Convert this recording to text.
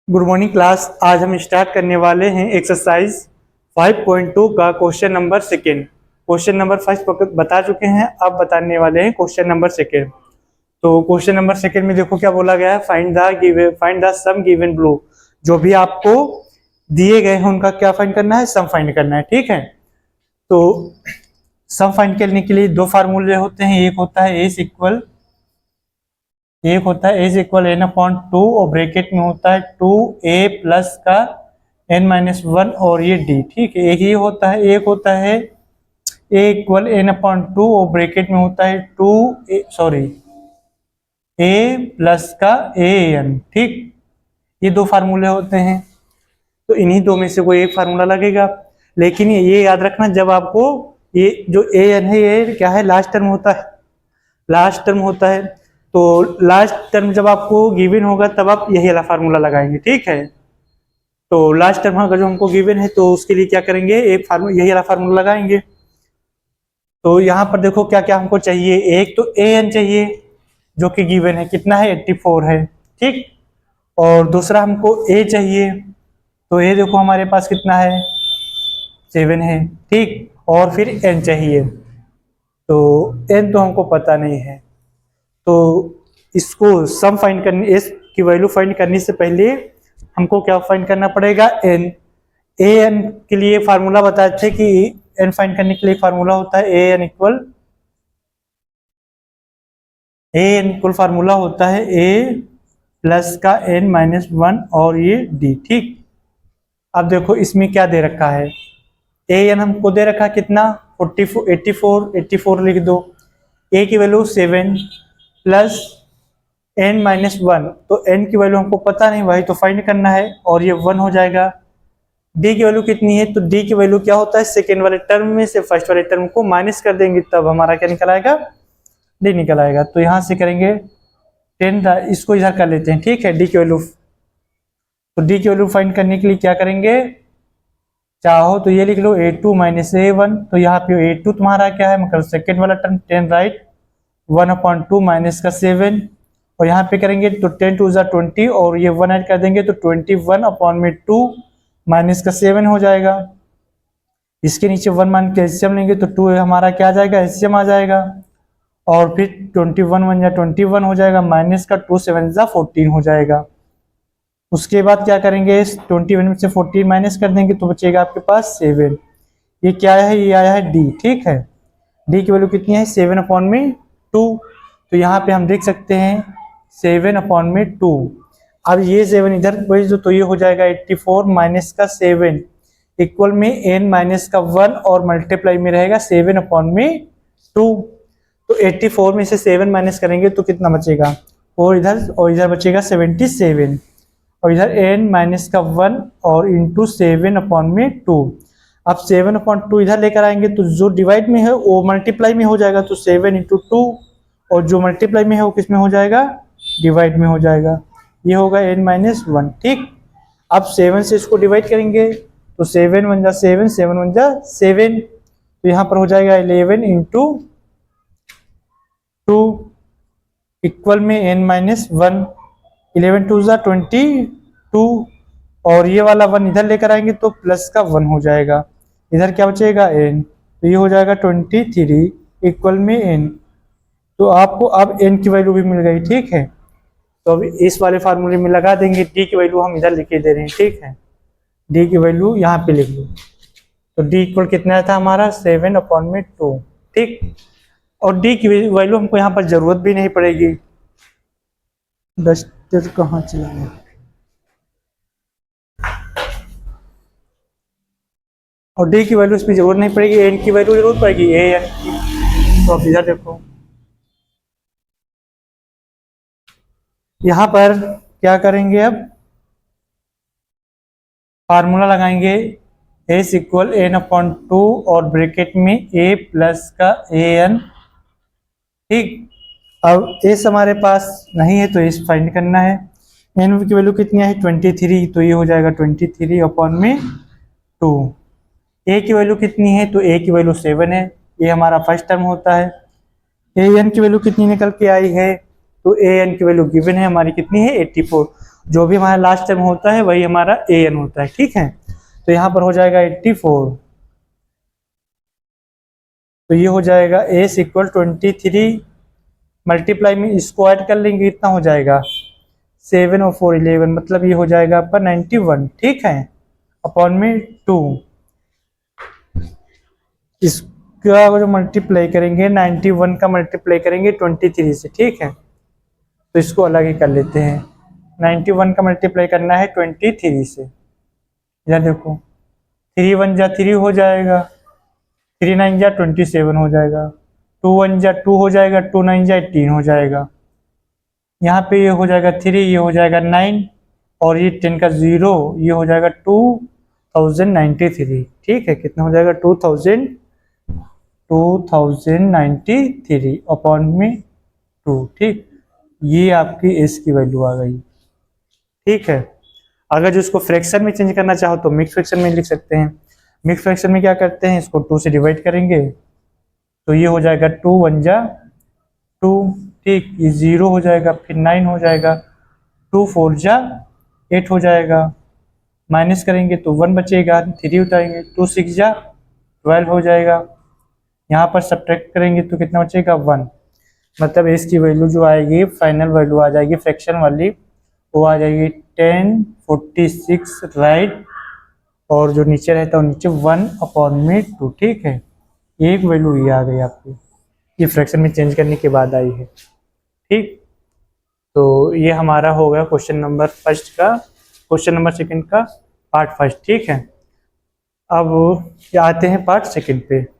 Good morning class. आज हम start करने वाले हैं एक्सरसाइज 5.2 का question number second. Question number first बता चुके हैं, अब बताने वाले हैं क्वेश्चन नंबर सेकेंड। तो क्वेश्चन नंबर सेकेंड में देखो क्या बोला गया है, find the sum given below. जो भी आपको दिए गए हैं उनका क्या फाइंड करना है, सम फाइंड करना है। ठीक है, तो सम फाइंड करने के लिए दो फार्मूले होते हैं। एक होता है S equal n upon two और ब्रैकेट में होता है 2a प्लस का n-1 और ये d। ठीक है, एक ये होता है, एक होता है a equal n upon two और ब्रैकेट में होता है a प्लस का an। ठीक, ये दो फार्मूले होते हैं, तो इन्हीं दो में से कोई एक फार्मूला लगेगा। लेकिन ये याद रखना, जब आपको ये जो an है ये क्या है, लास्ट टर्म होता है। तो लास्ट टर्म जब आपको गिवन होगा तब आप यही वाला फार्मूला लगाएंगे। ठीक है, तो लास्ट टर्म अगर जो हमको गिवन है तो उसके लिए क्या करेंगे, यही वाला फार्मूला लगाएंगे। तो यहाँ पर देखो क्या क्या हमको चाहिए। एक तो an चाहिए जो कि गिवन है, कितना है 84 है। ठीक, और दूसरा हमको a चाहिए, तो a देखो हमारे पास कितना है 7 है। ठीक, और फिर n चाहिए, तो n तो हमको पता नहीं है। तो इसको सम फाइंड करनी, एस की वैल्यू फाइंड करने से पहले हमको क्या फाइंड करना पड़ेगा, एन। एन के लिए फार्मूला बताए थे कि एन फाइंड करने के लिए फार्मूला होता है एन इक्वल फार्मूला होता है ए प्लस का n-1 और ये डी। ठीक, अब देखो इसमें क्या दे रखा है, एन हमको दे रखा कितना 84 लिख दो। ए की वैल्यू 7 प्लस n-1, तो n की वैल्यू हमको पता नहीं भाई, तो फाइंड करना है और ये 1 हो जाएगा। d की वैल्यू कितनी है, तो d की वैल्यू क्या होता है, सेकेंड वाले टर्म में से फर्स्ट वाले टर्म को माइनस कर देंगे तब हमारा क्या निकल आएगा, d निकल आएगा। तो यहाँ से करेंगे 10, इसको इधर कर लेते हैं। ठीक है, d की वैल्यू, तो d की वैल्यू फाइंड करने के लिए क्या करेंगे, चाहो तो ये लिख लो a2 माइनस a1। तो यहाँ पे a2 तुम्हारा क्या है, मतलब सेकेंड वाला टर्म 10 राइट, 1/2 माइनस का 7, और यहाँ पे करेंगे तो 10 2 20 और ये 1 ऐड कर देंगे तो 21/2 माइनस का 7 हो जाएगा। इसके नीचे 1 मान के एलसीएम लेंगे तो 2 हमारा क्या आ जाएगा, एलसीएम आ जाएगा, और फिर 21 हो जाएगा, माइनस का 2 7 14 हो जाएगा। उसके बाद क्या करेंगे, 21 में से 14 माइनस कर देंगे तो बचेगा आपके पास 7। ये क्या है, ये आया है डी। ठीक है, डी की वैल्यू कितनी है 7/2। तो यहाँ पे हम देख सकते हैं 7/2। अब ये 7 इधर वही जो, तो ये हो जाएगा 84 माइनस का 7 इक्वल में n-1 और मल्टीप्लाई में रहेगा 7/2। तो 84 में से 7 माइनस करेंगे तो कितना बचेगा, और इधर बचेगा 77, और इधर n-1 और इंटू 7/2। अब 7/2 इधर लेकर आएंगे तो जो डिवाइड में है वो मल्टीप्लाई में हो जाएगा, तो 7 × 2, और जो मल्टीप्लाई में है वो किस में हो जाएगा, डिवाइड में हो जाएगा। ये होगा n-1। ठीक, अब 7 से इसको डिवाइड करेंगे तो 7 1 जा 7, 7 1 जा 7, तो यहाँ पर हो जाएगा 11 × 2 इक्वल में n-1, 11 2 जा 22, और ये वाला 1 इधर लेकर आएंगे तो प्लस का 1 हो जाएगा, इधर क्या बचेगा n, तो ये हो जाएगा 23 इक्वल में n। तो आपको अब n की वैल्यू भी मिल गई। ठीक है, तो अब इस वाले फार्मूले में लगा देंगे, d की वैल्यू हम इधर लिख के दे रहे हैं। ठीक है, d की वैल्यू यहाँ पे लिख लो, तो d इक्वल कितना था हमारा 7/2। ठीक, और d की वैल्यू हमको यहाँ पर जरूरत भी नहीं पड़ेगी। डस्टर कहाँ चला गया, और d की वैल्यू इसमें जरूरत नहीं पड़ेगी, n की वैल्यू जरूरत पड़ेगी an की। तो अब इधर देखो, यहाँ पर क्या करेंगे, अब फार्मूला लगाएंगे s इक्वल n/2 और ब्रैकेट में a प्लस का an। ठीक, अब s हमारे पास नहीं है तो s फाइंड करना है। n की वैल्यू कितनी है 23, तो ये हो जाएगा 23/2। a की वैल्यू कितनी है, तो a की वैल्यू 7 है, ये हमारा फर्स्ट टर्म होता है। an की वैल्यू कितनी निकल के आई है तो ए एन की वैल्यू गिवन है हमारी कितनी है 84। जो भी हमारा लास्ट टाइम होता है वही हमारा ए एन होता है, ठीक है। तो यहाँ पर हो जाएगा 84, तो ये हो जाएगा एस इक्वल 23 मल्टीप्लाई में इसको ऐड कर लेंगे, कितना हो जाएगा 7 और 4 11, मतलब ये हो जाएगा आपका 91, ठीक है, अपॉन में 2। इसका जो मल्टीप्लाई करेंगे 91 का मल्टीप्लाई करेंगे 23 से, ठीक है। तो इसको अलग ही कर लेते हैं, 91 का मल्टीप्लाई करना है 23 से। या देखो 3 1 जा 3 हो जाएगा, 3 9 जा 27 हो जाएगा, 2 1 जा 2 हो जाएगा, 2 9 जा 18 हो जाएगा। यहाँ पे ये हो जाएगा 3, ये हो जाएगा 9 और ये 10 का 0, ये हो जाएगा 2093, ठीक है। कितना हो जाएगा 2093 अपॉन में 2, ठीक। ये आपकी एस की वैल्यू आ गई, ठीक है। अगर जो इसको फ्रैक्शन में चेंज करना चाहो तो मिक्स फ्रैक्शन में लिख सकते हैं। मिक्स फ्रैक्शन में क्या करते हैं, इसको 2 से डिवाइड करेंगे तो ये हो जाएगा 2 1 जा 2, ठीक, ये 0 हो जाएगा, फिर 9 हो जाएगा, 2 4 जा 8 हो जाएगा, माइनस करेंगे तो 1 बचेगा, 3 उठाएंगे, 2 6 जा 12 हो जाएगा, यहाँ पर सब्ट्रैक्ट करेंगे तो कितना बचेगा 1। मतलब इसकी वैल्यू जो आएगी फाइनल वैल्यू आ जाएगी फ्रैक्शन वाली, वो आ जाएगी 1046, राइट। और जो नीचे रहता है नीचे 1 अपॉन में 2, ठीक है। एक वैल्यू ये आ गई आपकी, ये फ्रैक्शन में चेंज करने के बाद आई है, ठीक। तो ये हमारा हो गया क्वेश्चन नंबर फर्स्ट का, क्वेश्चन नंबर सेकंड का पार्ट फर्स्ट, ठीक है। अब आते हैं पार्ट सेकंड पे।